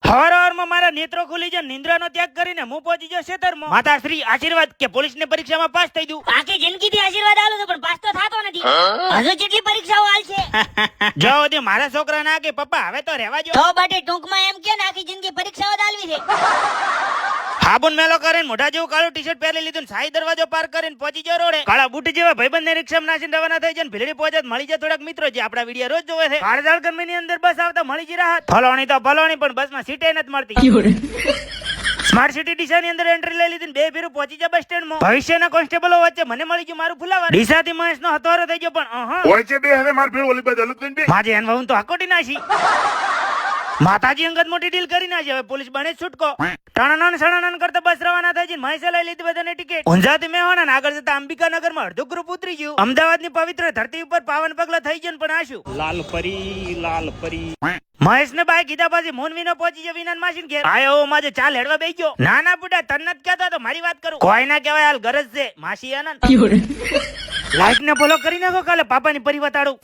હવારમાં મારા નેત્રો ખુલી જાય, નિંદ્રાનો ત્યાગ કરીને હું પહોંચી ગયો ખેતરમાં. માતાશ્રી આશીર્વાદ કે પોલીસની પરીક્ષામાં પાસ થઈ દઉં. આખી જિંદગીથી આશીર્વાદ આલો છો પણ પાસ તો થાતો નથી. હજુ કેટલી પરીક્ષાઓ આલશે? જો દે મારા છોકરા ના કે પપ્પા હવે તો રહેવા જો. તો બાટે ટૂંકમાં એમ કે ને આખી જિંદગી પરીક્ષાઓ જ આલવી છે. હાબુન મેલો કરીને મોઢા જેવું કાળું ટી-શર્ટ પહેરી લીધું ને સાઈ દરવાજો પાર કરીને પહોંચી ગયો રોડે. કાળા બૂટ જેવા ભાઈબંધને રિક્ષામાં નાસીને રવાના થઈ જાય ને ભીલડી પહોંચે મળી જાય થોડાક મિત્રો જે આપણા વિડિયો રોજ જોવે છે. કાળજાળ કંપનીની અંદર બસ આવતા મળી જ રાહત. ફલોણી તો ફલોણી પણ બસમાં સીટે નથી મળતી. સ્માર્ટ સિટી ડીસાની અંદર એન્ટ્રી લઈ લીધી બે ફેરું પહોંચી જાય બસ સ્ટેન્ડમાં. ભવિષ્યના કોન્સ્ટેબલો વચ્ચે મને મળી ગયું મારું ફુલાવર. ડીસાથી મહેશનો હતવારો થઈ ગયો પણ હોય છે બે હવે માર ફેર ઓલી બાજુ અલગ થઈને બે માજે એન વહુન તો હકોટી નાસી. માતાજી અંગત મોટી ડીલ કરી નાખી. હવે પોલીસ બને છૂટકો. ટણાનન સણાનન કરતા બસ રવાના થઈ જઈને મહેશે લઈ લીધી બધાને ટિકિટ. ઊંઝાથી મેહોણા ને આગળ જતા અંબિકાનગરમાં અડધું ગ્રુપ ઉતરી ગયું. અમદાવાદની પવિત્ર ધરતી ઉપર પાવન પગલા થઈ ગયું પણ આશું લાલ પરી મહેશ ને બાઈ કીધા પછી મોનવીનો પહોંચી ગયો વિનાન માસીન ઘેર. આયો માજે ચાલ હેડવા બેસી ગયો. ના ના બુડા તન નથી કહેતા તો મારી વાત કરું. કોઈ ના કહેવાય હાલ ગરજ છે માસી આનંદ. લાઈટ ને ફોલો કરી નાખો કાલે પાપાની પરી વતાડું.